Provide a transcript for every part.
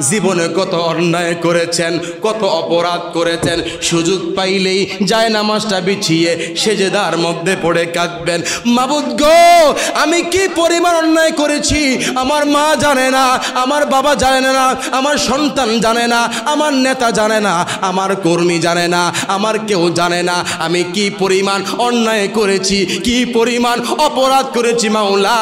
জীবনে কত অন্যায় করেছেন, কত অপরাধ করেছেন, সুযোগ পাইলেই যায় নামাজটা বিছিয়ে সেজদার মধ্যে পড়ে কাঁদবেন, মাবুদ গো আমি কি পরিমাণ অন্যায় করেছি, আমার মা জানে না, আমার বাবা জানে না, আমার সন্তান জানে না, আমার নেতা জানে না, আমার কর্মী জানে না, আমার কেউ জানে না আমি কি পরিমাণ অন্যায় করেছি, কি পরিমাণ অপরাধ করেছি মাওলা।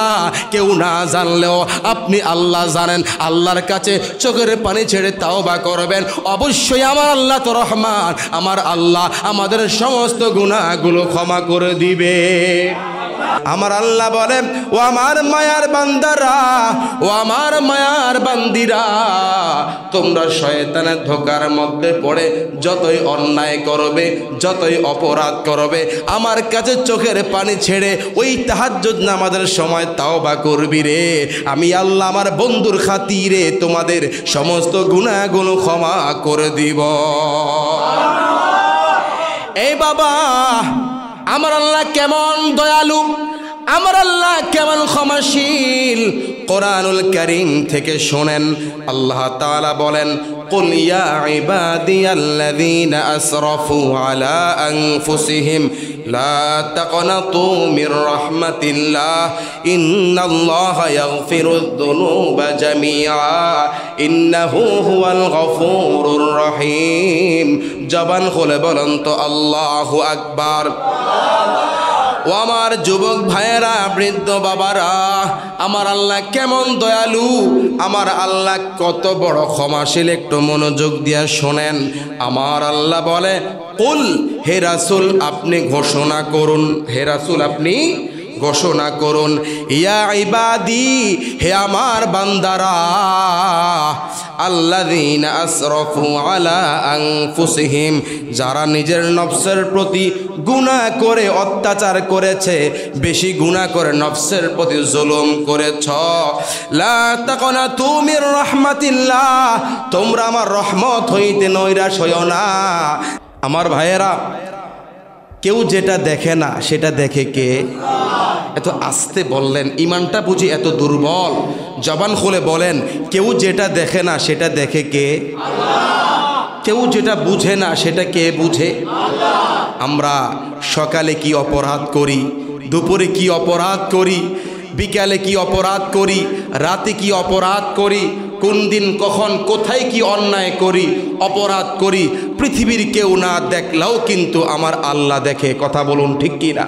কেউ না জানলেও আপনি আল্লাহ জানেন। আল্লাহর কাছে চোখের পানি ছেড়ে তাওবা করবেন। অবশ্যই আমার আল্লাহ তো রহমান, আমার আল্লাহ আমাদের সমস্ত গুনাহগুলো ক্ষমা করে দিবে। আমার আল্লাহ বলেন, ও আমার মায়ার বান্দারা, ও আমার মায়ার বান্দিরা, তোমরা শয়তানের ধোঁকার মধ্যে পড়ে যতই অন্যায় করবে, যতই অপরাধ করবে, আমার কাছে চোখের পানি ছেড়ে ওই তাহাজ্জুদ নামাজের সময় তাওবা করবি রে, আমি আল্লাহ আমার বন্ধুর খাতিরে তোমাদের সমস্ত গুনাহগুলো ক্ষমা করে দিব। এই বাবা, আমার আল্লাহ কেমন দয়ালু, আমার আল্লাহ কেমন ক্ষমাশীল। কোরআনুল কারীম থেকে শোনেন, আল্লাহ তাআলা বলেন, কুল ইয়া ইবাদিয়াল্লাযীনা আসরাফু আলা আনফুসিহিম লা তাকনাতু মির রাহমাতিল্লাহ ইন্নাল্লাহা ইয়াগফিরুয যুনুবা জামিআ ইন্নাহু হুয়াল গফুরুর রহিম। জবান খুলে বলেন তো আল্লাহু আকবার। ও আমার যুবক ভাইয়েরা, বৃদ্ধ বাবারা, আমার আল্লাহ কেমন দয়ালু, আমার আল্লাহ কত বড় ক্ষমাশীল, একটু মনোযোগ দিয়ে শোনেন। আমার আল্লাহ বলে, কুল, হে রাসূল আপনি ঘোষণা করুন, হে রাসূল আপনি ঘোষণা করুন, ইয়া ইবাদি, হে আমার বান্দারা, আল্লাযীনা আসরাফু আলা আনফুসিহিম, যারা নিজের নফসের প্রতি গুনাহ করে অত্যাচার করেছে, বেশি গুনাহ করে নফসের প্রতি জুলুম করেছ, লা তাকনাতু মির রাহমাতিল্লাহ, তোমরা আমার রহমত হইতে নৈরাশ হইও না। আমার ভাইয়েরা, কেউ যেটা দেখে না সেটা দেখে কে? এত আস্তে বললেন, ইমানটা বুঝি এত দুর্বল? জবান খুলে বলেন, কেউ যেটা দেখে না সেটা দেখে কে? কেউ যেটা বুঝে না সেটা কে বুঝে? আমরা সকালে কি অপরাধ করি, দুপুরে কি অপরাধ করি, বিকালে কি অপরাধ করি, রাতে কি অপরাধ করি, কোন দিন কখন কোথায় কি অন্যায় করি, অপরাধ করি, পৃথিবীর কেউ না দেখলেও কিন্তু আমার আল্লাহ দেখে। কথা বলুন ঠিক কি না?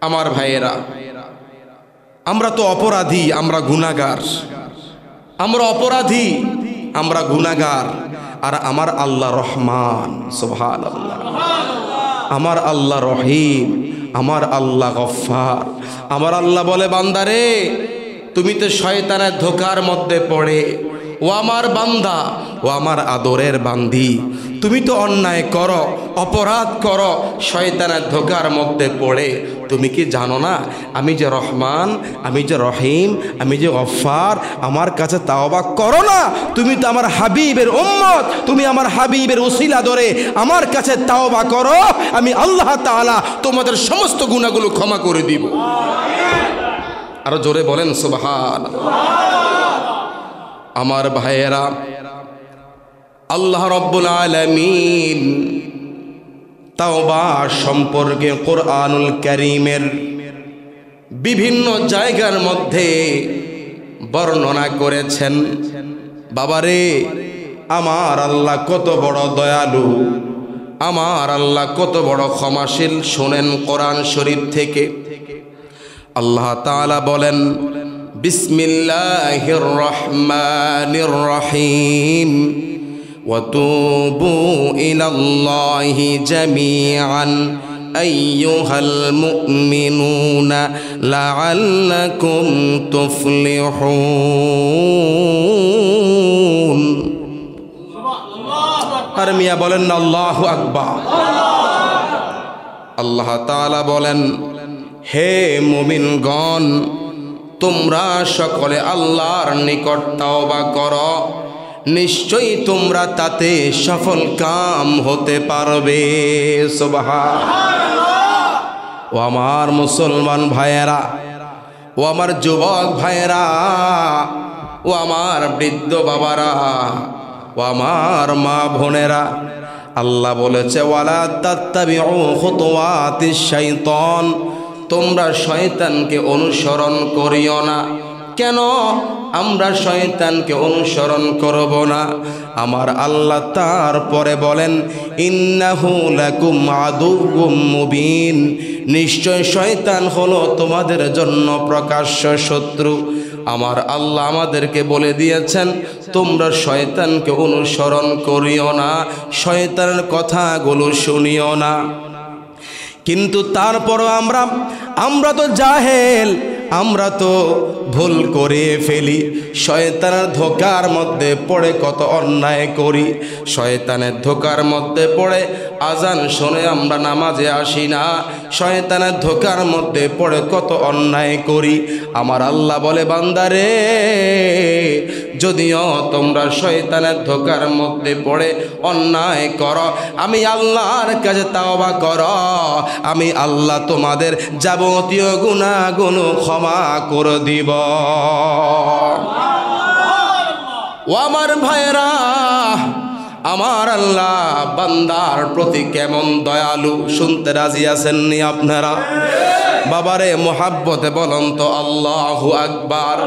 আমার ভাইয়েরা, আমরা তো অপরাধী, আমরা গুনাহগার, আমরা অপরাধী, আমরা গুনাহগার, আর আমার আল্লাহ রহমান, সুবহানাল্লাহ, আমার আল্লাহ রহিম, আমার আল্লাহ গফফার। আমার আল্লাহ বলে, বান্দারে তুমি তো শয়তানের ধোঁকার মধ্যে পড়ে, ও আমার বান্দা, ও আমার আদরের বান্দি, তুমি তো অন্যায় করো, অপরাধ করো, শয়তানের ধোঁকার মধ্যে পড়ে, তুমি কি জানো না আমি যে রহমান, আমি যে রহিম, আমি যে গফফার? আমার কাছে তাওবা করো না, তুমি তো আমার হাবিবের উম্মত, তুমি আমার হাবিবের উসিলা ধরে আমার কাছে তাওবা করো, আমি আল্লাহ তাআলা তোমাদের সমস্ত গুনাহগুলো ক্ষমা করে দিব। আরো জোরে বলেন সুবহানাল্লাহ। আমার ভাইয়েরা, আল্লাহ রাব্বুল আলামিন তাওবা সম্পর্কে কোরআনুল কারীমের বিভিন্ন জায়গার মধ্যে বর্ণনা করেছেন। বাবারে, আমার আল্লাহ কত বড় দয়ালু, আমার আল্লাহ কত বড় ক্ষমাশীল। শোনেন কোরআন শরীফ থেকে আল্লাহ তাআলা বলেন, বিসমিল্লাহির রহমানির রহিম, وتوبوا إلى الله جميعا أيها المؤمنون لعلكم تفلحون। আর মিয়া বলেন না আল্লাহু আকবার। আল্লাহ তাআলা বলেন, হে মুমিনগণ, তোমরা সকলে আল্লাহর নিকট তাওবা করো, নিশ্চয়ই তোমরা তাতে সফল কাম হতে পারবে। সুবহানাল্লাহ। ও আমার মুসলমান ভাইয়েরা, ও আমার যুবক ভাইয়েরা, ও আমার বৃদ্ধ বাবারা, ও আমার মা বোনেরা, আল্লাহ বলেছে ওয়ালা তাত্তাবিউ খুতুওয়াতিশ শাইতান, তোমরা শয়তানকে অনুসরণ করিও না। কেন আমরা শয়তানকে অনুসরণ করব না? আমার আল্লাহ তারপরে বলেন ইন্নাহু লাকুম আদুউম মুবিন, নিশ্চয় শয়তান হলো তোমাদের জন্য প্রকাশ্য শত্রু। আমার আল্লাহ আমাদেরকে বলে দিয়েছেন তোমরা শয়তানকে অনুসরণ করিও না, শয়তানের কথাগুলো শুনিও না। কিন্তু তারপরও আমরা তো জাহেল, আমরা তো ভুল করে ফেলি, শয়তানের ধোঁকার মধ্যে পড়ে কত অন্যায় করি। শয়তানের ধোঁকার মধ্যে পড়ে আজান শুনে আমরা নামাজে আসি না, শয়তানের ধোঁকার মধ্যে পড়ে কত অন্যায় করি। আমার আল্লাহ বলে বান্দারে, যদিও তোমরা শয়তানের ধোঁকার মধ্যে পড়ে অন্যায় করো, আমি আল্লাহর কাছে তাওবা করো, আমি আল্লাহ তোমাদের যাবতীয় গুনাহগুলো ক্ষমা করে দিব। ও আমার ভাইরা, আমার আল্লাহ বান্দার প্রতি কেমন দয়ালু, শুনতে রাজি আছেননি আপনারা? বাবারে মোহাব্বতে বলুন তো আল্লাহু আকবার।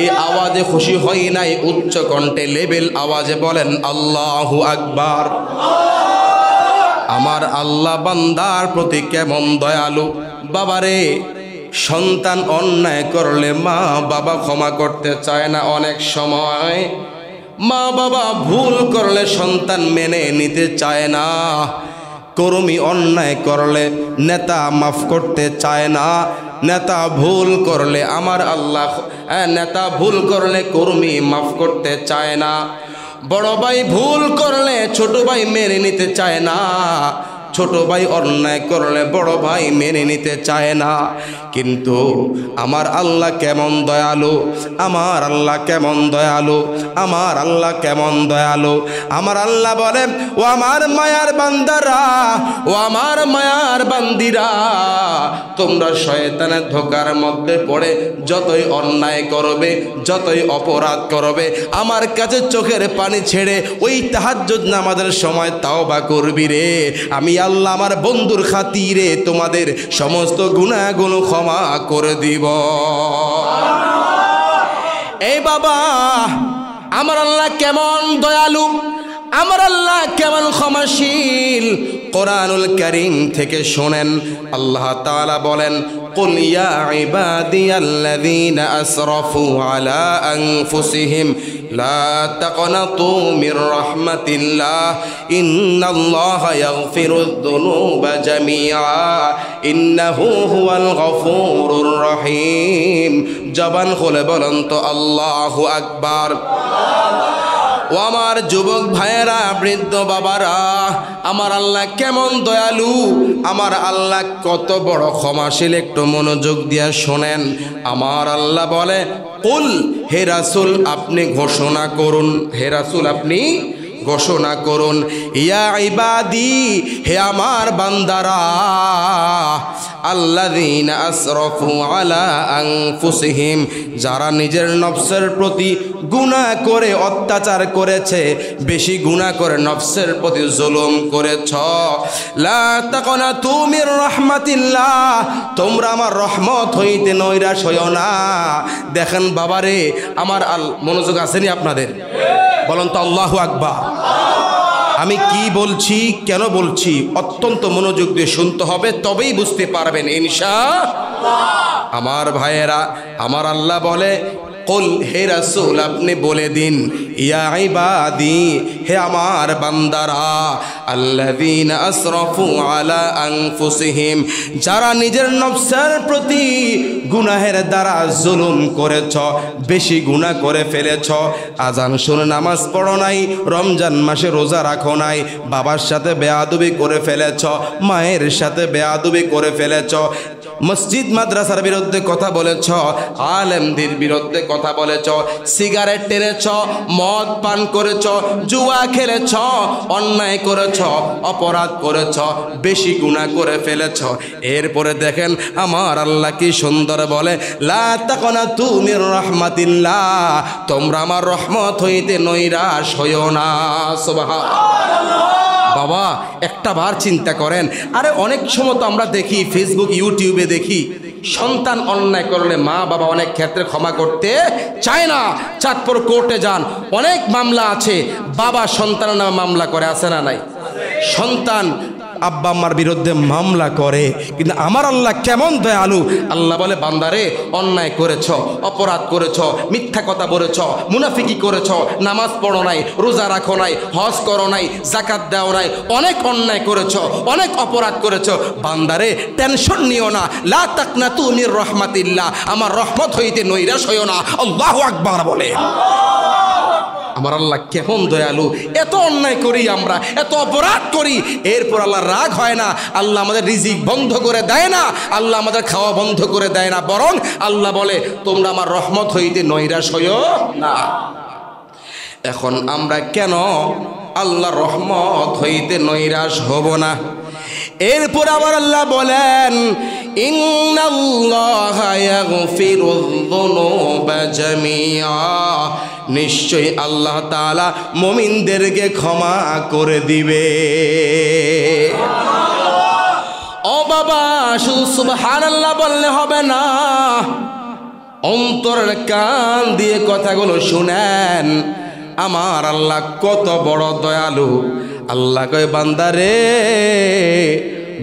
এই আওয়াজে খুশি হই নাই, উচ্চ কণ্ঠে লেভেল আওয়াজে বলেন আল্লাহু আকবার। আমার আল্লাহ বান্দার প্রতি কেমন দয়ালু। বাবারে, সন্তান অন্যায় করলে মা বাবা ক্ষমা করতে চায় না। অনেক সময় মা বাবা ভুল করলে সন্তান মেনে নিতে চায় না। কর্মী অন্যায় করলে নেতা মাফ করতে চায় না। নেতা ভুল করলে আমার আল্লাহ, নেতা ভুল করলে কর্মী মাফ করতে চায় না। বড় ভাই ভুল করলে ছোট ভাই মেনে নিতে চায় না। ছোট ভাই অন্যায় করলে বড় ভাই মেনে নিতে চায় না। কিন্তু আমার আল্লাহ কেমন দয়ালু, আমার আল্লাহ কেমন দয়ালু, আমার আল্লাহ কেমন দয়ালু। আমার আল্লাহ বলেন ও আমার মায়ার বান্দারা, ও আমার মায়ার বান্দিরা, তোমরা শয়তানের ধোঁকার মধ্যে পড়ে যতই অন্যায় করবে, যতই অপরাধ করবে, আমার কাছে চোখের পানি ছেড়ে ওই তাহাজ্জুদ নামাজের সময় তাওবা করবি রে, আমি আল্লাহ আমার বন্ধুর খাতিরে তোমাদের সমস্ত গুনাহগুলো ক্ষমা করে দিব। এই বাবা, আমার আল্লাহ কেমন দয়ালু, আমার আল্লাহ কেমন ক্ষমাশীল। কোরআনুল কারীম থেকে শোনেন, আল্লাহ তাআলা বলেন কুল ইয়া ইবাদিয়াল্লাযীনা আসরাফু আলা আনফুসিহিম লা তাকনাতু মির রাহমাতিল্লাহ ইন্নাল্লাহা ইয়াগফিরুয যুনুবা জামিআ ইন্নাহু হুয়াল গফুরুর রহিম। জবান খুলে বলেন তো আল্লাহু আকবার। ও আমার যুবক ভাইয়েরা, বৃদ্ধ বাবারা, আমার আল্লাহ কেমন দয়ালু, আমার আল্লাহ কত বড় ক্ষমাশীল, একটু মনোযোগ দিয়ে শোনেন। আমার আল্লাহ বলে কুল, হে রাসূল আপনি ঘোষণা করুন, হে রাসূল আপনি ঘোষণা করুন, ইয়া ইবাদি, হে আমার বান্দারা, আল্লাযীনা আসরাফু আলা আনফুসিহিম, যারা নিজের নফসের প্রতি গুনাহ করে অত্যাচার করেছে, বেশি গুনাহ করে নফসের প্রতি জুলুম করেছ, লা তাকনাতু মির রাহমাতিল্লাহ, তোমরা আমার রহমত হইতে নৈরাশ হইও না। দেখেন বাবারে, আমার মনোযোগ আসেনি আপনাদের? বলেন তো আল্লাহু আকবার। আমি কি বলছি, কেন বলছি, অত্যন্ত মনোযোগ দিয়ে শুনতে হবে, তবেই বুঝতে পারবেন ইনশাআল্লাহ। আমার ভাইয়েরা, আমার আল্লাহ বলে কুল, হে রাসূল আপনি বলে দিন, ইয়া ইবাদি, হে আমার বান্দারা, আল্লাযীনা আসরাফু আলা আনফুসিহিম, যারা নিজের নফসের প্রতি গুনাহের দ্বারা জুলুম করেছ, বেশি গুনাহ করে ফেলেছ, আজান শুনে নামাজ পড়ো নাই, রমজান মাসে রোজা রাখো নাই, বাবার সাথে বেয়াদবি করে ফেলেছ, মায়ের সাথে বেয়াদবি করে ফেলেছ, মসজিদ মাদ্রাসার বিরুদ্ধে কথা বলেছ, আলেমদের বিরুদ্ধে কথা বলেছ, সিগারেট টেনেছ, মদ পান করেছ, জুয়া খেলেছ, অন্যায় করেছ, অপরাধ করেছ, বেশি গুনাহ করে ফেলেছ। এরপরে দেখেন আমার আল্লাহ কি সুন্দর বলে, লা তাকনাতু মির রাহমাতিল্লাহ, তোমরা আমার রহমত হইতে নৈরাশ হইও না। সুবহানাল্লাহ। বাবা একটা বার চিন্তা করেন, আরে অনেক সময় তো আমরা দেখি ফেসবুক ইউটিউবে দেখি সন্তান অন্যায় করলে মা বাবা অনেক ক্ষেত্রে ক্ষমা করতে চায় না। চাঁদপুর কোর্টে যান, অনেক মামলা আছে, বাবা সন্তানের নামে মামলা করে, আছে না নাই? সন্তান আব্বা আম্মার বিরুদ্ধে মামলা করে, কিন্তু আমার আল্লাহ কেমন দয়ালু। আল্লাহ বলে, বান্দারে অন্যায় করেছ, অপরাধ করেছ, মিথ্যা কথা বলেছ, মুনাফিকি করেছ, নামাজ পড়ো নাই, রোজা রাখো নাই, হজ করো নাই, যাকাত দাও নাই, অনেক অন্যায় করেছ, অনেক অপরাধ করেছ, বান্দারে টেনশন নিও না, লা তাকনাতু মির রাহমাতিল্লাহ, আমার রহমত হইতে নৈরাশ হইও না। আল্লাহু আকবার বলে। আমার আল্লাহ কেমন দয়ালু। এত অন্যায় করি আমরা, এত অপরাধ করি, এরপর আল্লাহ রাগ হয় না, আল্লাহ আমাদের রিজিক বন্ধ করে দেয় না, আল্লাহ আমাদের খাওয়া বন্ধ করে দেয় না, বরং আল্লাহ বলে তোমরা আমার রহমত হইতে নৈরাশ হইও না। এখন আমরা কেন আল্লাহ রহমত হইতে নৈরাশ হব না? এরপর আমার আল্লাহ বলেন, ইন্নাল্লাহা ইয়াগফিরুয যুনুবা জামিআ, নিশ্চয়ই আল্লাহ তাআলা মুমিনদেরকে ক্ষমা করে দিবে। ও বাবা, শুধু সুবহানাল্লাহ বললে হবে না, অন্তরের কান দিয়ে কথাগুলো শুনেন। আমার আল্লাহ কত বড় দয়ালু। আল্লাহ কয়, বান্দারে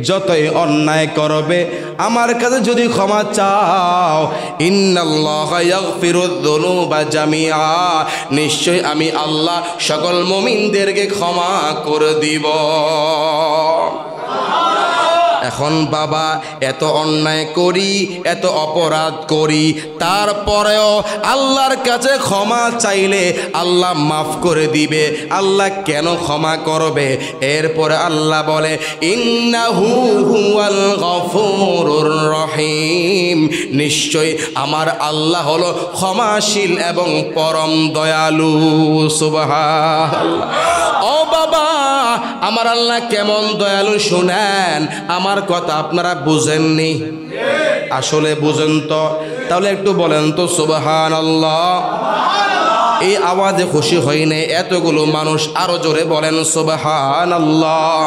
যতই অন্যায় করবে আমার কাছে যদি ক্ষমা চাও, ইন্নাল্লাহা ইয়াগফিরুয যুনুবা জামিআ, নিশ্চয় আমি আল্লাহ সকল মুমিনদেরকে ক্ষমা করে দিব। এখন বাবা এত অন্যায় করি, এত অপরাধ করি, তারপরেও আল্লাহর কাছে ক্ষমা চাইলে আল্লাহ মাফ করে দিবে। আল্লাহ কেন ক্ষমা করবে? এরপরে আল্লাহ বলে, ইন্নাহু হুয়াল গফুরুর রহিম, নিশ্চয় আমার আল্লাহ হলো ক্ষমাশীল এবং পরম দয়ালু। সুবহানাল্লাহ। ও বাবা, আমার আল্লাহ কেমন দয়ালু শুনেন। আমার কথা আপনারা বুঝেননি? আসলে বুঝেন তো? তাহলে একটু বলেন তো সুবহানাল্লাহ। এই আওয়াজে খুশি হইনি এতগুলো মানুষ, আরো জোরে বলেন সুবহানাল্লাহ।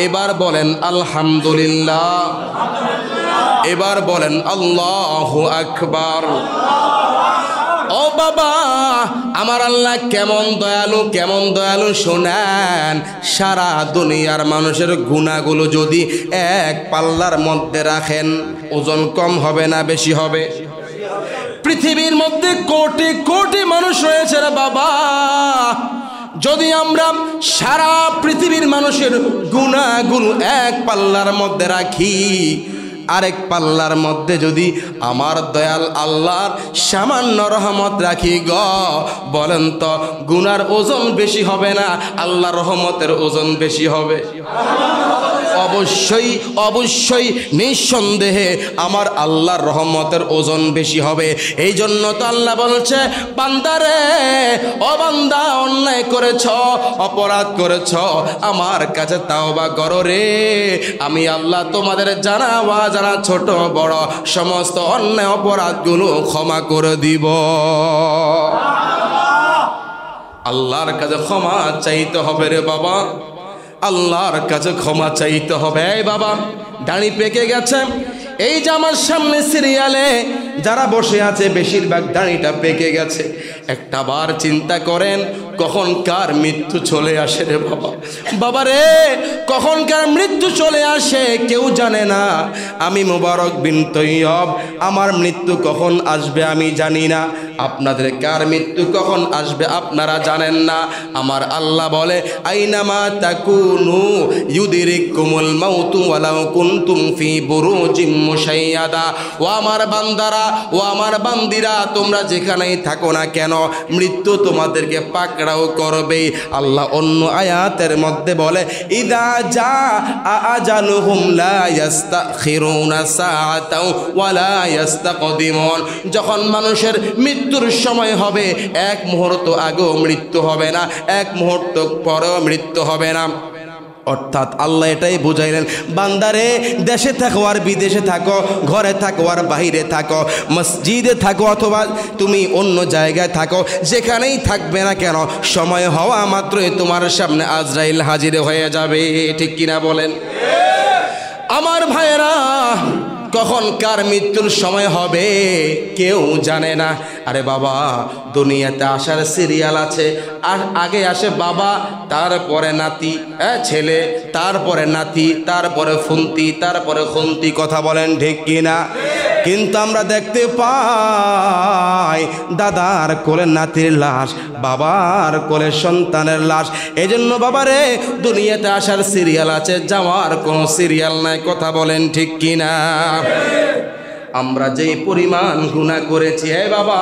এবার বলেন আলহামদুলিল্লাহ। এবার বলেন আল্লাহু আকবার। ও বাবা, আমার আল্লাহ কেমন দয়ালু, কেমন দয়ালু শোনেন। সারা দুনিয়ার মানুষের গুনাহগুলো যদি এক পাল্লার মধ্যে রাখেন, ওজন কম হবে না বেশি হবে? পৃথিবীর মধ্যে কোটি কোটি মানুষ রয়েছে রে বাবা, যদি আমরা সারা পৃথিবীর মানুষের গুনাহগুলো এক পাল্লার মধ্যে রাখি, আরেক পাল্লার মধ্যে যদি আমার দয়াল আল্লাহর সামান্য রহমত রাখি বলেন তো গুনার ওজন বেশি হবে না আল্লাহর রহমতের ওজন বেশি হবে? অবশ্যই অবশ্যই নিঃসন্দেহে আমার আল্লাহর রহমতের ওজন বেশি হবে। এই জন্য তো আল্লাহ বলছে, বান্দারে ও বান্দা, অন্যায় করেছ, অপরাধ করেছ, আমার কাছে তাওবা করো রে, আমি আল্লাহ তোমাদের জানা অজানা ছোট বড় সমস্ত অন্যায় অপরাধগুলো ক্ষমা করে দিব। আল্লাহর কাছে ক্ষমা চাইতে হবে রে বাবা, আল্লাহর কাছে ক্ষমা চাইতে হবে। এই বাবা, দাড়ি পেকে গেছে, এই যে আমার সামনে সিরিয়ালে যারা বসে আছে বেশিরভাগ দাড়িটা পেকে গেছে। একটা বার চিন্তা করেন, কখন কার মৃত্যু চলে আসে রে বাবা। বাবা রে, কখন কার মৃত্যু চলে আসে কেউ জানে না। আমি মুবারক বিন তৈয়ব, আমার মৃত্যু কখন আসবে আমি জানি না। আপনাদের কার মৃত্যু কখন আসবে আপনারা জানেন না। আমার আল্লাহ বলে, আইনামা তাকুনু ইউদরিকুমুল মাউতু ওয়ালাউ কুনতুম ফি বুরুজিম মুশাইয়াদা। ও আমার বান্দারা, ও আমার বান্দিরা, তোমরা যেখানেই থাকো না কেন মৃত্যু তোমাদেরকে পাকড়াও করবে। আল্লাহ অন্য আয়াতের মধ্যে বলে, ইদা জা আজালুহুম লা ইস্তাখিরুনা সাআতাও ওয়া লা ইস্তাকদিমুন। যখন মানুষের মৃত্যুর সময় হবে, এক মুহূর্ত আগেও মৃত্যু হবে না, এক মুহূর্ত পরেও মৃত্যু হবে না। অর্থাৎ আল্লাহ এটাই বুঝাইলেন, বান্দারে দেশে থাকো আর বিদেশে থাকো, ঘরে থাকো আর বাহিরে থাকো, মসজিদে থাকো অথবা তুমি অন্য জায়গায় থাকো, যেখানেই থাকবে না কেন সময় হওয়া মাত্রই তোমার সামনে আজরাইল হাজির হয়ে যাবে। ঠিক কিনা বলেন? আমার ভাইয়েরা, কখন কার মৃত্যুর সময় হবে কেউ জানে না। আরে বাবা, দুনিয়াতে আসার সিরিয়াল আছে, আর আগে আসে বাবা, তারপরে নাতি, ছেলে, তারপরে নাতি, তারপরে ফুন্তি, তারপরে খুন্তি। কথা বলেন ঠিক কিনা? কিন্তু আমরা দেখতে পাই দাদার কোলে নাতির লাশ, বাবার কোলে সন্তানের লাশ। এজন্য বাবারে, দুনিয়াতে আসার সিরিয়াল আছে, যাওয়ার কোনো সিরিয়াল নাই। কথা বলেন ঠিক কিনা? আমরা যেই পরিমাণ গুনাহ করেছি, হে বাবা,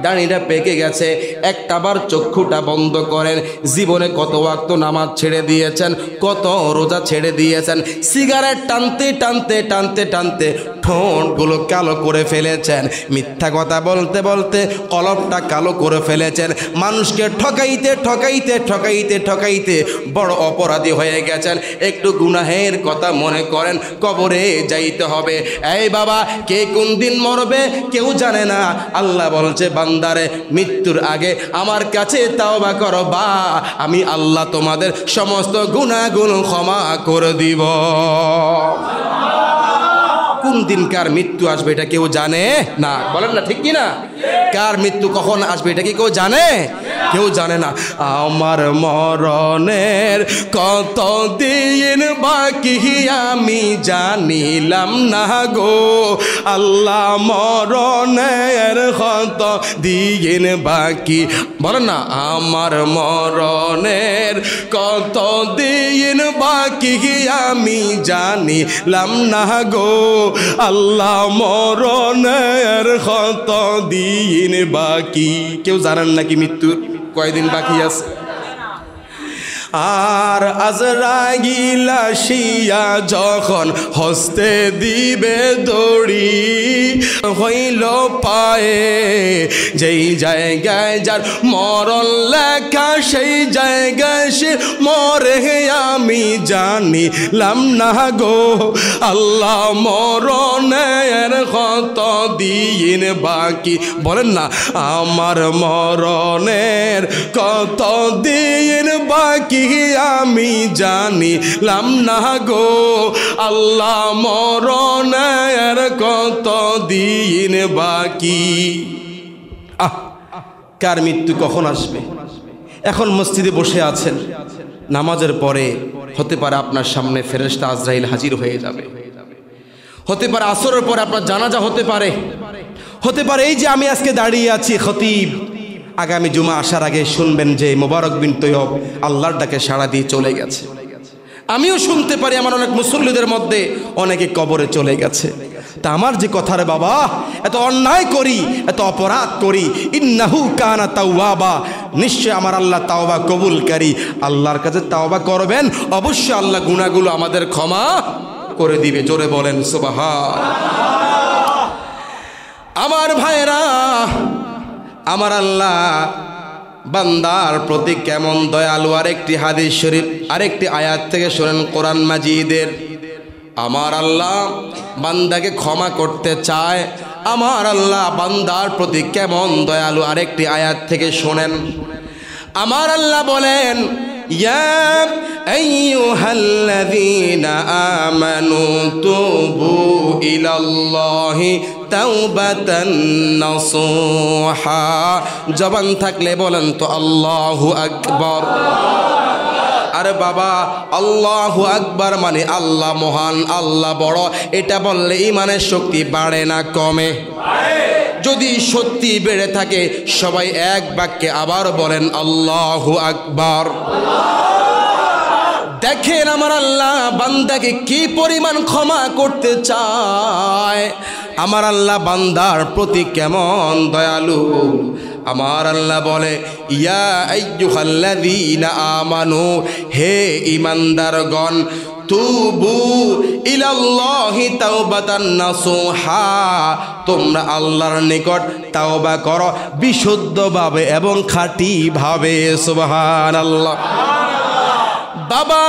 দাড়িটা পেকে গেছে, একটাবার চক্ষুটা বন্ধ করেন। জীবনে কত ওয়াক্ত নামাজ ছেড়ে দিয়েছেন, কত রোজা ছেড়ে দিয়েছেন, সিগারেট টানতে টানতে টানতে টানতে ঠোঁটগুলো কালো করে ফেলেছেন, মিথ্যা কথা বলতে বলতে কলবটা কালো করে ফেলেছেন, মানুষকে ঠকাইতে ঠকাইতে ঠকাইতে ঠকাইতে বড় অপরাধী হয়ে গেছেন। একটু গুনাহের কথা মনে করেন, কবরে যাইতে হবে। এই বাবা, কে কোন দিন মরবে কেউ জানে না। আল্লাহ বলছে, বান্দারে মৃত্যুর আগে আমার কাছে তাওবা করো, বা আমি আল্লাহ তোমাদের সমস্ত গুনাহগুলো ক্ষমা করে দিব। কোন দিন কার মৃত্যু আসবে এটা কেউ জানে না, বলেন না ঠিক কিনা? কার মৃত্যু কখন আসবে এটা কি কেউ জানে? কেউ জানে না। আমার মরণের কত দিন বাকি আমি জানিলাম না গো আল্লাহ, মরণের কত দিন বাকি। বলেন না, আমার মরণের কত দিন বাকি আমি জানিলাম না গো আল্লাহ, মরণের কত দিন বাকি। কেউ জানেন নাকি মৃত্যুর কয়দিন বাকি আছে? আর আজরাইল আসিয়া যখন হস্তে দিবে দড়ি, হইল পায়ে যেই জায়গায় যার মরণ লেখা, সেই জায়গায় সে মরে আমি জানিলাম না গো আল্লাহ, মরণের কত দিন বাকি। বলেন না, আমার মরণের কত দিন বাকি আমি জানিলাম না গো আল্লাহ, মরণের কত দিন বাকি। কার মৃত্যু কখন আসবে? এখন মসজিদে বসে আছেন, নামাজের পরে হতে পারে আপনার সামনে ফেরেশতা আজরাইল হাজির হয়ে যাবে, হতে পারে আসরের পরে আপনার জানাজা হতে পারে, হতে পারে এই যে আমি আজকে দাঁড়িয়ে আছি, খতিব আগামী জুমা আসার আগে শুনবেন যে মোবারক বিন তৈয়ব আল্লাহর ডাকে সাড়া দিয়ে চলে গেছে। আমিও শুনতে পারি আমার অনেক মুসল্লিদের মধ্যে অনেকে কবরে চলে গেছে। তা আমার যে কথা, রে বাবা, এত অন্যায় করি, এত অপরাধ করি, ইন্নাহু কানা তাওয়াবা, নিশ্চয় আমার আল্লাহ তাওবা কবুলকারী। আল্লাহর কাছে তাওবা করবেন, অবশ্যই আল্লাহ গুনাহগুলো আমাদের ক্ষমা করে দিবে। জোরে বলেন সুবহানাল্লাহ। আমার ভাইরা, আমার আল্লাহ বান্দার প্রতি কেমন দয়ালু। আরেকটি হাদিস শরীফ, আরেকটি আয়াত থেকে শোনেন কোরআন মাজিদের। আমার আল্লাহ বান্দাকে ক্ষমা করতে চায়, আমার আল্লাহ বান্দার প্রতি কেমন দয়ালু। আরেকটি আয়াত থেকে শোনেন, আমার আল্লাহ বলেন, ইয়া আইয়ুহাল্লাযীনা আমানু তুবু ইলাল্লাহি তাওবাতান নাসুহা। জবান থাকলে বলেন তো আল্লাহু আকবার। আরে বাবা, আল্লাহু আকবার মানে আল্লাহ মহান, আল্লাহ বড়, এটা বললে ইমানের শক্তি বাড়ে না কমে? যদি সত্যি বেড়ে থাকে সবাই এক বাক্যে আবার বলেন আল্লাহু আকবার। দেখেন আমার আল্লাহ বান্দাকে কি পরিমাণ ক্ষমা করতে চায়। আমার আল্লাহ বান্দার প্রতি কেমন দয়ালু। আমার আল্লাহ বলে, ইয়া আইয়ুহাল্লাযীনা আমানু, হে ঈমানদারগণ, তুবু ইলাল্লাহি তাওবাতান নাসুহা, তোমরা আল্লাহর নিকট তাওবা করো বিশুদ্ধভাবে এবং খাঁটিভাবে। সুবহানাল্লাহ। বাবা,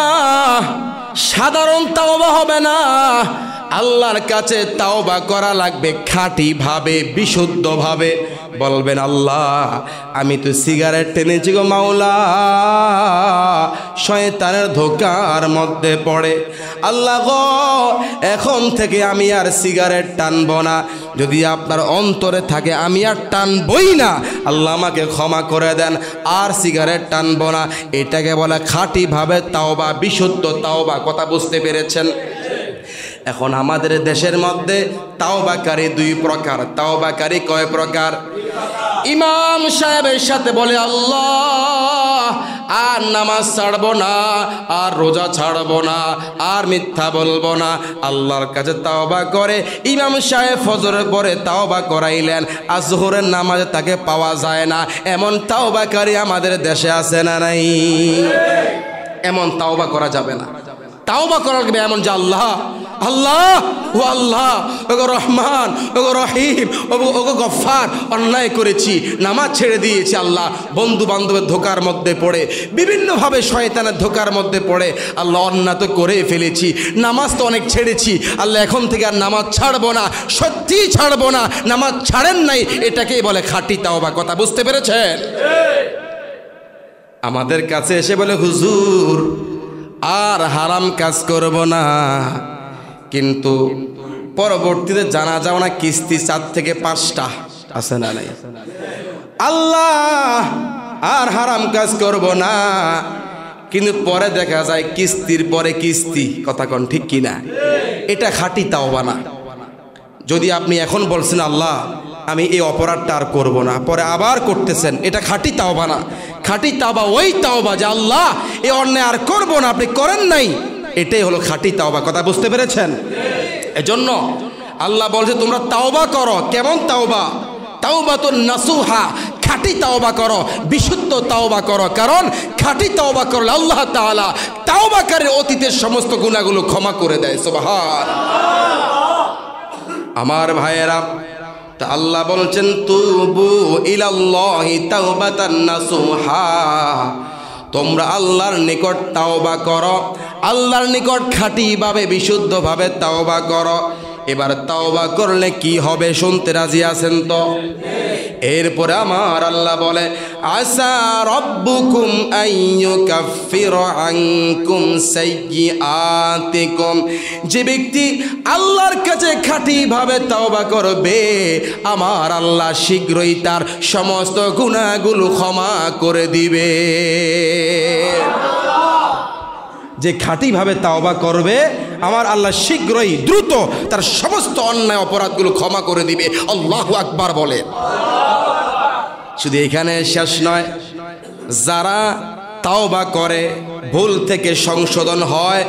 সাধারণ তাওবা হবে না, আল্লাহর কাছে তাওবা করা লাগবে খাঁটিভাবে, বিশুদ্ধভাবে। বলবেন, আল্লাহ আমি তো সিগারেট টেনেছি গো মাওলা, শয়তানের ধোঁকার মধ্যে পড়ে। আল্লাহ গো, এখন থেকে আমি আর সিগারেট টানবো না। যদি আপনার অন্তরে থাকে আমি আর টানবই না, আল্লাহ আমাকে ক্ষমা করে দেন, আর সিগারেট টানবো না। এটাকে বলে খাঁটিভাবে তাওবা, বিশুদ্ধ তাওবা। কথা বুঝতে পেরেছেন? এখন আমাদের দেশের মধ্যে তাওবাকারী দুই প্রকার। তাওবাকারী কয় প্রকার? ইমাম সাহেবের সাথে বলে, আল্লাহ আর নামাজ ছাড়বো না, আর রোজা ছাড়বো না, আর মিথ্যা বলবো না। আল্লাহর কাছে তাওবা করে। ইমাম সাহেব ফজরের পরে তাওবা করাইলেন, আর জোহরের নামাজে তাকে পাওয়া যায় না। এমন তাওবাকারী আমাদের দেশে আছে না নাই? এমন তাওবা করা যাবে না। তাওবা করা লাগবে এমন যে, আল্লাহ আল্লাহ ও আল্লাহ, ওগো রহমান, ওগো রহিম, ওগো গফফার, অন্যায় করেছি, নামাজ ছেড়ে দিয়েছি। আল্লাহ বন্ধু বান্ধবের ধোকার মধ্যে পড়ে, বিভিন্নভাবে শয়তানের ধোকার মধ্যে পড়ে আল্লাহ অন্যায় তো করে ফেলেছি, নামাজ তো অনেক ছেড়েছি। আল্লাহ এখন থেকে আর নামাজ ছাড়বো না, সত্যিই ছাড়বো না। নামাজ ছাড়েন নাই, এটাকেই বলে খাঁটি তাওবা। কথা বুঝতে পেরেছেন? আমাদের কাছে এসে বলে, হুজুর আর হারাম কাজ করব না, কিন্তু পরবর্তীতে জানা যাও না কিস্তি 4 থেকে 5টা আছে না নাই? আল্লাহ আর হারাম কাজ করব না, কিন্তু পরে দেখা যায় কিস্তির পরে কিস্তি। কথা কন ঠিক কিনা? এটা খাঁটি তাওবা না। যদি আপনি এখন বলছেন, আল্লাহ আমি এই অপরাধটা আর করবো না, পরে আবার করতেছেন, এটা খাঁটি তাওবা না। খাঁটি তাওবা ওই তাওবা যে, আল্লাহ এই অন্যায় আর করবো না, আপনি করেন নাই, এটাই হলো খাঁটি তাওবা। কথা বুঝতে পেরেছেন? এজন্য আল্লাহ বলছে, তোমরা তাওবা করো। কেমন তাওবা? তাওবাতুন নাসুহা, খাঁটি তাওবা করো, বিশুদ্ধ তাওবা করো। কারণ খাঁটি তাওবা করলে আল্লাহ তাআলা তাওবাকারীর অতীতের সমস্ত গুনাহগুলো ক্ষমা করে দেয়। সুবহানাল্লাহ। আমার ভাইয়েরা, তা আল্লাহ বলছেন, তুবু ইলাল্লাহি তাওবাতান নাসুহা, তোমরা আল্লাহর নিকট তাওবা করো, আল্লাহর নিকট খাঁটিভাবে বিশুদ্ধভাবে তাওবা করো। এবার তাওবা করলে কি হবে শুনতে রাজি আছেন তো? এরপরে আমার আল্লাহ বলে, আসা রব্বুকুম আইয়ুকাফিরা আনকুম সাইয়্যাতিকুম, যে ব্যক্তি আল্লাহর কাছে খাঁটিভাবে তাওবা করবে, আমার আল্লাহ শীঘ্রই তার সমস্ত গুনাহগুলো ক্ষমা করে দিবে। যে খাঁটিভাবে তাওবা করবে, আমার আল্লাহ শীঘ্রই দ্রুত তার সমস্ত অন্যায় অপরাধগুলো ক্ষমা করে দিবে। আল্লাহু আকবার বলে। শুধু এখানে শেষ নয়, যারা তাওবা করে, ভুল থেকে সংশোধন হয়,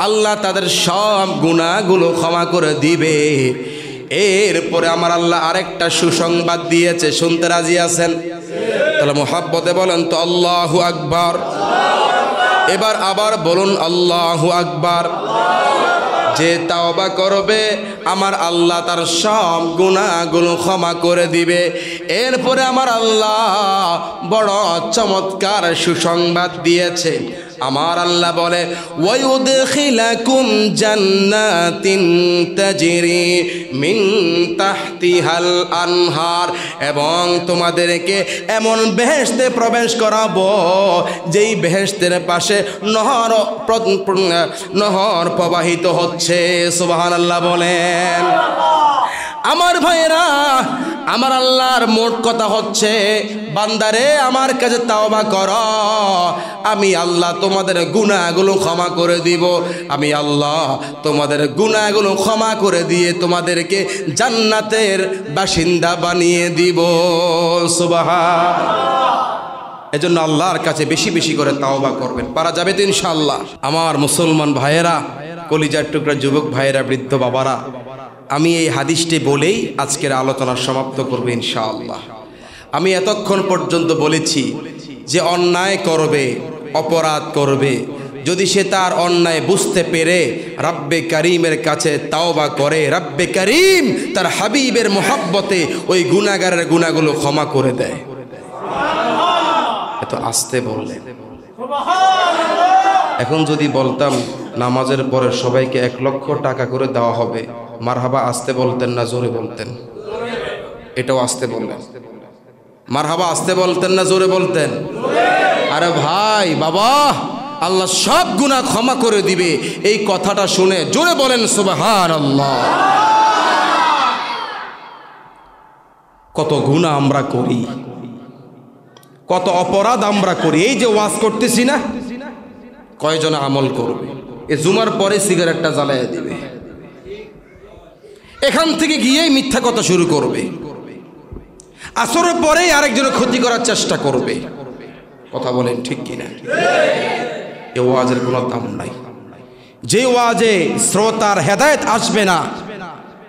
আল্লাহ তাদের সব গুনাহগুলো ক্ষমা করে দিবে। এরপরে আমার আল্লাহ আরেকটা সুসংবাদ দিয়েছে, শুনতে রাজি আছেন? তাহলে মুহাব্বতে বলেন তো আল্লাহু আকবার। এবার আবার বলুন আল্লাহু আকবার। যে তাওবা করবে, আমার আল্লাহ তার সব গুনাহগুলো ক্ষমা করে দিবে। এরপরে আমার আল্লাহ বড় চমৎকার সুসংবাদ দিয়েছে। আমার আল্লাহ বলে, ওয়ায়ুদখিলাকুম জান্নাতিন তাজরি মিন তাহতিহাল আনহার, এবং তোমাদেরকে এমন বেহেশতে প্রবেশ করাবো যেই বেহেশতের পাশে নহর প্রবাহিত হচ্ছে। সুবহানাল্লাহ বলেন। আমার ভাইরা, আমার আল্লাহর মোট কথা হচ্ছে, বান্দারে আমার কাছে তাওবা করো, আমি আল্লাহ তোমাদের গুনাহগুলো ক্ষমা করে দিব। আমি আল্লাহ তোমাদের গুনাহগুলো ক্ষমা করে দিয়ে তোমাদেরকে জান্নাতের বাসিন্দা বানিয়ে দিব। সুবহানাল্লাহ। এজন্য আল্লাহর কাছে বেশি বেশি করে তাওবা করবেন। পারা যাবে তো ইনশাআল্লাহ। আমার মুসলমান ভাইয়েরা, কলিজার টুকরা যুবক ভাইয়েরা, বৃদ্ধ বাবারা, আমি এই হাদিসটি বলেই আজকের আলোচনা সমাপ্ত করব ইনশাআল্লাহ। আমি এতক্ষণ পর্যন্ত বলেছি যে অন্যায় করবে, অপরাধ করবে, যদি সে তার অন্যায় বুঝতে পেরে রব্বে করিমের কাছে তাওবা করে, রব্বে করিম তার হাবিবের মোহাব্বতে ওই গুনাহগারের গুনাহগুলো ক্ষমা করে দেয়। এত আস্তে বললেন। এখন যদি বলতাম নামাজের পরে সবাইকে 1 লক্ষ টাকা করে দেওয়া হবে, মারহাবা আস্তে বলতেন না জোরে বলতেন? এটাও আস্তে বললেন। মারহাবা আস্তে বলতেন না জোরে বলতেন? আরে ভাই বাবা, আল্লাহ সব গুনাহ ক্ষমা করে দিবে, এই কথাটা শুনে জোরে বলেন সুবহানাল্লাহ। কত গুনাহ আমরা করি, কত অপরাধ আমরা করি। এই যে ওয়াজ করতেছি না, কয়জন আমল করবে? এই জুমার পরে সিগারেটটা জ্বালাইয়া দিবে, এখান থেকে গিয়েই মিথ্যা কথা শুরু করবে, আসরের পরেই আরেকজনের ক্ষতি করার চেষ্টা করবে। কথা বলেন ঠিক কিনা? এই ওয়াজের কোনো দাম নাই। যে ওয়াজে শ্রোতার হেদায়েত আসবে না,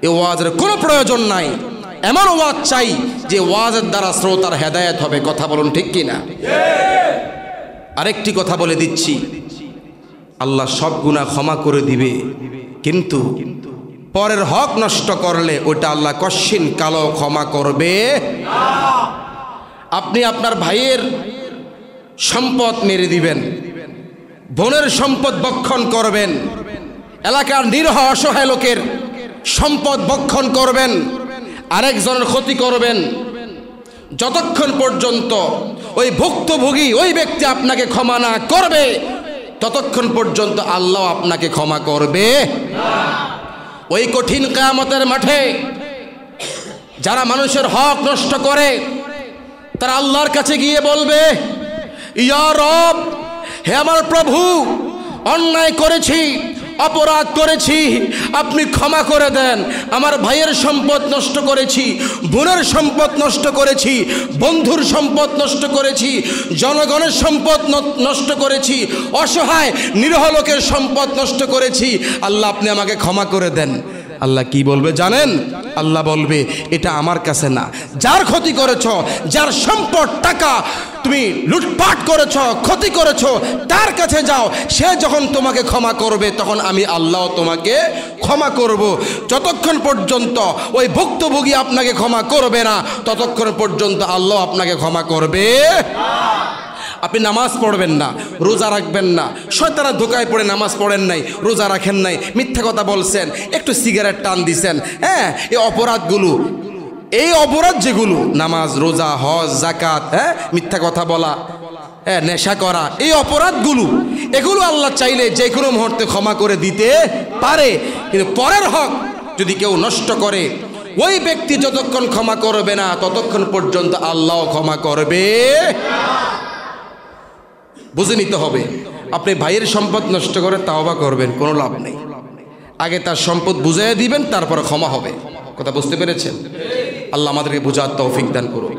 এই ওয়াজের কোনো প্রয়োজন নাই। এমন ওয়াজ চাই যে ওয়াজের দ্বারা শ্রোতার হেদায়েত হবে। কথা বলুন ঠিক কিনা? আরেকটি কথা বলে দিচ্ছি, আল্লাহ সব গুনাহ ক্ষমা করে দিবে, কিন্তু পরের হক নষ্ট করলে ওটা আল্লাহ কশিন কালো ক্ষমা করবে না। আপনি আপনার ভাইয়ের সম্পদ মেরে দিবেন, বোনের সম্পদ ভক্ষণ করবেন, এলাকার নিরহ অসহায় লোকের সম্পদ ভক্ষণ করবেন, আরেকজনের ক্ষতি করবেন, যতক্ষণ পর্যন্ত ওই ভুক্তভোগী ওই ব্যক্তি আপনাকে ক্ষমা না করবে ততক্ষণ পর্যন্ত আল্লাহ আপনাকে ক্ষমা করবে না। ওই কঠিন কিয়ামতের মাঠে যারা মানুষের হক নষ্ট করে তারা আল্লাহর কাছে গিয়ে বলবে, ইয়া রব, হে আমার প্রভু, অন্যায় করেছি, অপরাধ করেছি, আপনি ক্ষমা করে দেন। আমার ভাইয়ের সম্পদ নষ্ট করেছি, বোনের সম্পদ নষ্ট করেছি, বন্ধুর সম্পদ নষ্ট করেছি, জনগণের সম্পদ নষ্ট করেছি, অসহায় নিরহ লোকের সম্পদ নষ্ট করেছি, আল্লাহ আপনি আমাকে ক্ষমা করে দেন। আল্লাহ কি বলবে জানেন? আল্লাহ বলবে, এটা আমার কাছে না, যার ক্ষতি করেছ, যার সম্পদ টাকা তুমি লুটপাট করেছ, ক্ষতি করেছ, তার কাছে যাও। সে যখন তোমাকে ক্ষমা করবে তখন আমি আল্লাহ তোমাকে ক্ষমা করব। যতক্ষণ পর্যন্ত ওই ভুক্তভোগী আপনাকে ক্ষমা করবে না ততক্ষণ পর্যন্ত আল্লাহ আপনাকে ক্ষমা করবে। আপনি নামাজ পড়বেন না, রোজা রাখবেন না, শয়তানের ধোকায় পড়ে নামাজ পড়েন নাই, রোজা রাখেন নাই, মিথ্যা কথা বলছেন, একটু সিগারেট টান দিছেন, হ্যাঁ, এই অপরাধগুলো, এই অপরাধ যেগুলো নামাজ, রোজা, হজ, যাকাত, হ্যাঁ, মিথ্যা কথা বলা, হ্যাঁ, নেশা করা, এই অপরাধগুলো, এগুলো আল্লাহ চাইলে যে কোনো মুহূর্তে ক্ষমা করে দিতে পারে। কিন্তু পরের হক যদি কেউ নষ্ট করে, ওই ব্যক্তি যতক্ষণ ক্ষমা করবে না ততক্ষণ পর্যন্ত আল্লাহ ক্ষমা করবে। বুঝে নিতে হবে। আপনি ভাইয়ের সম্পদ নষ্ট করে তাওবা করবেন, কোনো লাভ নেই। আগে তার সম্পদ বুঝাইয়া দিবেন, তারপরে ক্ষমা হবে। কথা বুঝতে পেরেছেন? আল্লাহ আমাদেরকে বুঝার তৌফিক দান করুন।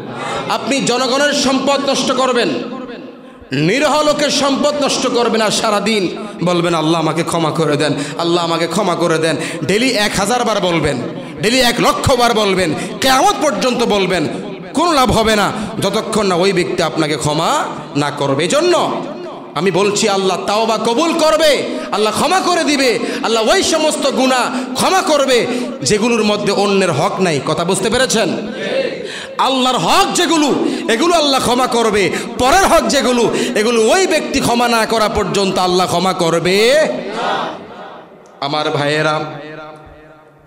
আপনি জনগণের সম্পদ নষ্ট করবেন, নিরহ লোকের সম্পদ নষ্ট করবেন, আর সারাদিন বলবেন আল্লাহ আমাকে ক্ষমা করে দেন, আল্লাহ আমাকে ক্ষমা করে দেন। ডেলি 1000 বার বলবেন, ডেলি 1 লক্ষ বার বলবেন, কিয়ামত পর্যন্ত বলবেন, কোনো লাভ হবে না যতক্ষণ না ওই ব্যক্তি আপনাকে ক্ষমা না করবে। এজন্য আমি বলছি, আল্লাহ তাওবা কবুল করবে, আল্লাহ ক্ষমা করে দিবে, আল্লাহ ওই সমস্ত গুনাহ ক্ষমা করবে যেগুলোর মধ্যে অন্যের হক নাই। কথা বুঝতে পেরেছেন? আল্লাহর হক যেগুলো, এগুলো আল্লাহ ক্ষমা করবে। পরের হক যেগুলো, এগুলো ওই ব্যক্তি ক্ষমা না করা পর্যন্ত আল্লাহ ক্ষমা করবে না। আমার ভাইয়েরা,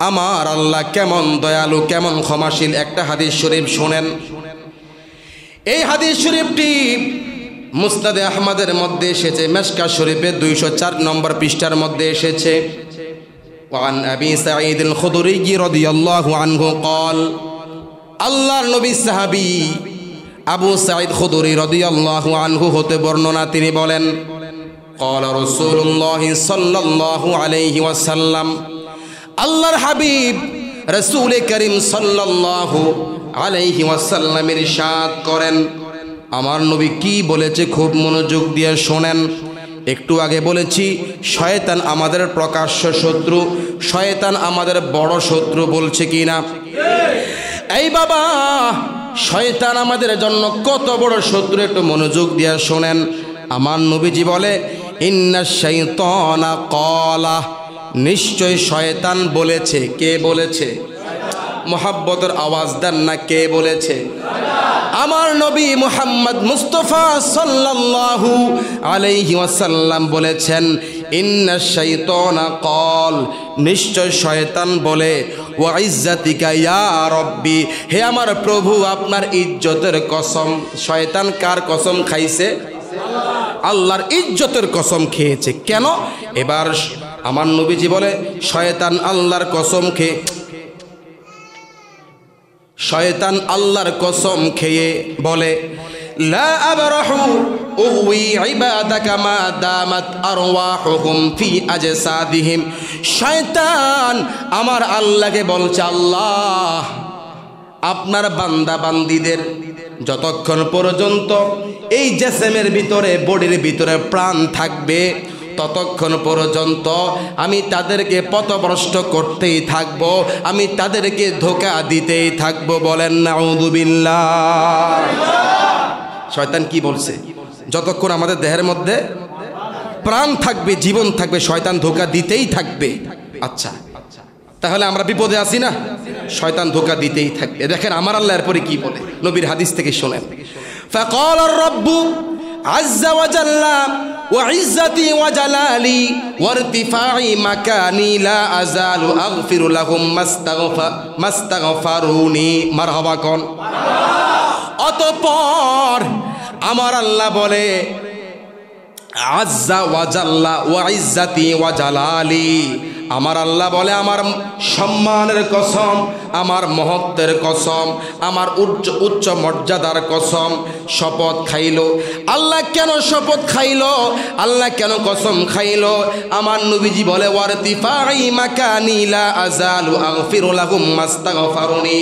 আমার আল্লাহ কেমন দয়ালু, কেমন ক্ষমাশীল। একটা হাদিস শরীফ শোনেন। এই হাদিস শরীফটি মুসনাদে আহমদের মধ্যে এসেছে, মিশকাত শরীফে 204 নম্বর পৃষ্ঠার মধ্যে এসেছে। ওয়ান আবি সাঈদ আল খুদরি রাদিয়াল্লাহু আনহু قال, আল্লাহর নবী সাহাবী আবু সাঈদ খুদরি রাদিয়াল্লাহু আনহু হতে বর্ণনা, তিনি বলেন, قال রাসূলুল্লাহ সাল্লাল্লাহু আলাইহি ওয়াসাল্লাম, আল্লাহর হাবিব রাসূল করিম সাল্লাল্লাহু আলাইহি ওয়াসাল্লাম ইরশাদ করেন। আমার নবী কি বলেছে খুব মনোযোগ দিয়ে শোনেন। একটু আগে বলেছি শয়তান আমাদের প্রকাশ্য শত্রু, শয়তান আমাদের বড় শত্রু, বলছে কি না? এই বাবা, শয়তান আমাদের জন্য কত বড় শত্রু একটু মনোযোগ দিয়ে শোনেন। আমার নবীজি বলে ইন্নাশ শাইতানা ক্বালা, নিশ্চয় শয়তান বলেছে। কে বলেছে? মোহাব্বতের আওয়াজ দেন না, কে বলেছে? আমার নবী মুহাম্মদ মুস্তাফা সাল্লাল্লাহু আলাইহি ওয়াসাল্লাম বলেছেন ইন্নাশ শাইতানা ক্বাল, নিশ্চয় শয়তান বলে ওয়া ইজ্জাতিকা ইয়া রব্বি, হে আমার প্রভু আপনার ইজ্জতের কসম। শয়তান কার কসম খাইছে? আল্লাহর ইজ্জতের কসম খেয়েছে। কেন? এবার আমার নবীজি বলে শয়তান আল্লাহর কসম খেয়ে, শয়তান আল্লাহর কসম খেয়ে বলে লা আবরাহু উগওয়ি ইবাদাকা মা দামাত আরওয়াহুহুম ফি আজসাদিহিম। শয়তান আমার আল্লাহকে বলছে, আল্লাহ আপনার বান্দা বান্দীদের যতক্ষণ পর্যন্ত এই জিসমের ভিতরে, বডির ভিতরে প্রাণ থাকবে, ততক্ষণ পর্যন্ত আমি তাদেরকে পথভ্রষ্ট করতেই থাকব, আমি তাদেরকে ধোঁকা দিতেই থাকব। বলেন নাউযুবিল্লাহ। শয়তান কি বলছে? যতক্ষণ আমাদের দেহের মধ্যে প্রাণ থাকবে, জীবন থাকবে, শয়তান ধোঁকা দিতেই থাকবে। আচ্ছা, তাহলে আমরা বিপদে আছি না? শয়তান ধোঁকা দিতেই থাকবে। দেখেন আমার আল্লাহ এরপরে কি বলে, নবীর হাদিস থেকে শোনেন। ফাকালা রাব্বু আযজা ওয়া জাল্লা ওয়া ইজ্জাতি ওয়া জালালি ওয়া ইরতিফাই মাকানি লা আযালু আগফিরু লাহুম মাস্তাগফারুনি। মারহাবা কোন। অতঃপর আমার আল্লাহ বলে আযজা ওয়া জাল্লা ওয়া ইজ্জাতি ওয়া জালালি, আমার আল্লাহ বলে আমার সম্মানের কসম, আমার মহত্বের কসম, আমার উচ্চ মর্যাদার কসম, শপথ খাইল। আল্লাহ কেন শপথ খাইল? আল্লাহ কেন কসম খাইল? আমার নবীজি বলে ওয়ারতিফাই মাকানি লা আযালু আগফিরু লাহুম মাস্তাগফারুনি।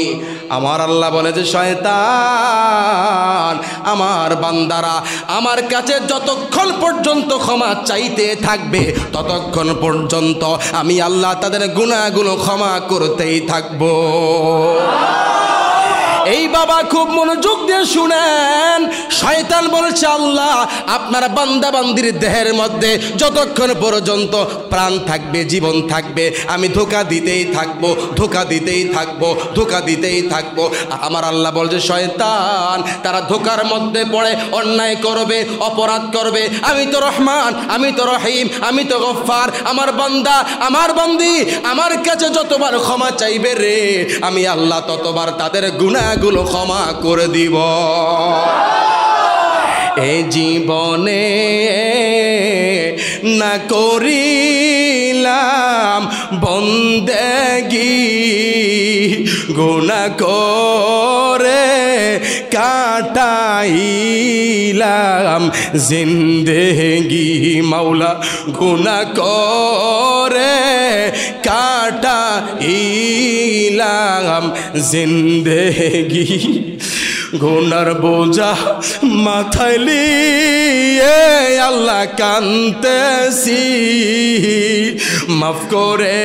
আমার আল্লাহ বলে যে শয়তান আমার বান্দারা আমার কাছে যতক্ষণ পর্যন্ত ক্ষমা চাইতে থাকবে, ততক্ষণ পর্যন্ত আমি আল্লাহ তাদের গুনাহগুলো ক্ষমা করতেই থাকবো। এই বাবা খুব মনোযোগ দিয়ে শুনেন, শয়তান বলছে আল্লাহ আপনার বান্দা বান্দির দেহের মধ্যে যতক্ষণ পর্যন্ত প্রাণ থাকবে, জীবন থাকবে, আমি ধোঁকা দিতেই থাকবো, ধোঁকা দিতেই থাকবো, ধোঁকা দিতেই থাকবো। আমার আল্লাহ বলছে শয়তান তারা ধোঁকার মধ্যে পড়ে অন্যায় করবে, অপরাধ করবে। আমি তো রহমান, আমি তো রহিম, আমি তো গফফার। আমার বান্দা, আমার বান্দি আমার কাছে যতবার ক্ষমা চাইবে রে, আমি আল্লাহ ততবার তাদের গুনাহগুলো ক্ষমা করে দিব। এই জীবনে না করিলাম বন্দেগি, গুনাহ করে কাটাইলাম জিন্দেগি। মাওলা গুনাহ করে কাটাইলাম জিন্দেগি। গুনার বোঝা মাথায় লিয়ে আল্লাহ কান্দেছি, মাফ করে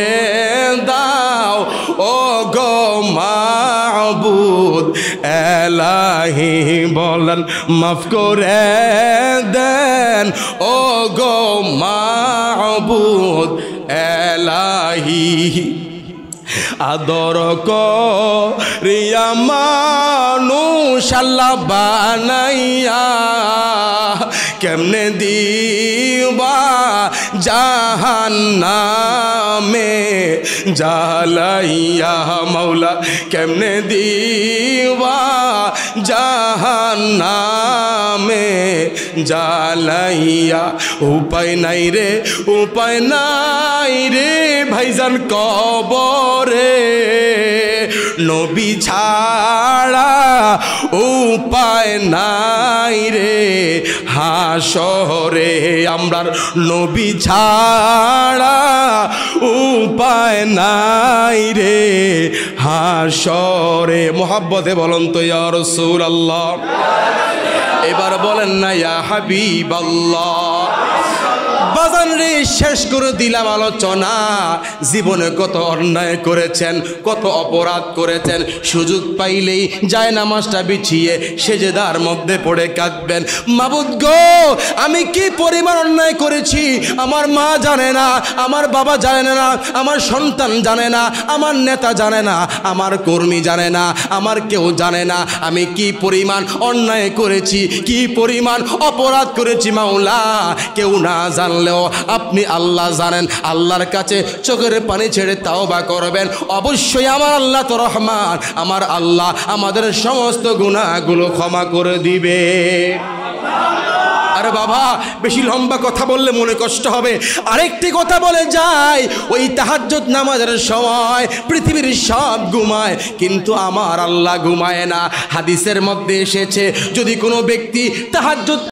দাও ও গো মাবুদ এলাহি। বলেন মাফ করে দেন ও গো মাবুদ এলাহি। আদর করিয়া মানুষ আল্লাহ বানাইয়া, কেমনে দিবা জাহান্নামে জ্বালাইয়া। মাওলা কেমনে দিবা জাহান্নামে জ্বালাইয়া। উপায় নাই রে, উপায় নাই রে ভাইজান কবরে, নবী ছাড়া উপায় নাই রে হাসরে। আমরার নবী ছাড়া উপায় নাই রে হাসরে। মোহাব্বতে বলেন তো ইয়া রাসূলুল্লাহ। এবার বলেন না ইয়া হাবিবাল্লাহ। বাজান রে শেষ করে দিলাম আলোচনা। জীবনে কত অন্যায় করেছেন, কত অপরাধ করেছেন, সুযোগ পাইলেই যায় নামাজটা বিছিয়ে সেজদার মধ্যে পড়ে কাঁদবেন, মাবুদ গো আমি কি পরিমাণ অন্যায় করেছি আমার মা জানে না, আমার বাবা জানে না, আমার সন্তান জানে না, আমার নেতা জানে না, আমার কর্মী জানে না, আমার কেউ জানে না আমি কি পরিমাণ অন্যায় করেছি, কি পরিমাণ অপরাধ করেছি মাওলা। কেউ না জানলেও আপনি আল্লাহ জানেন। আল্লাহর কাছে চোখের পানি ছেড়ে তাওবা করবেন। অবশ্যই আমার আল্লাহ তো রহমান, আমার আল্লাহ আমাদের সমস্ত গুনাহগুলো ক্ষমা করে দিবে। আরে বাবা বেশি লম্বা কথা বললে মনে কষ্ট হবে। আরেকটি কথা বলে যায়, ওই তাহাজ্জুদ নামাজের সময় পৃথিবীর সব ঘুমায় কিন্তু আমার আল্লাহ ঘুমায় না। হাদিসের মধ্যে এসেছে যদি কোনো ব্যক্তি তাহাজ্জুদ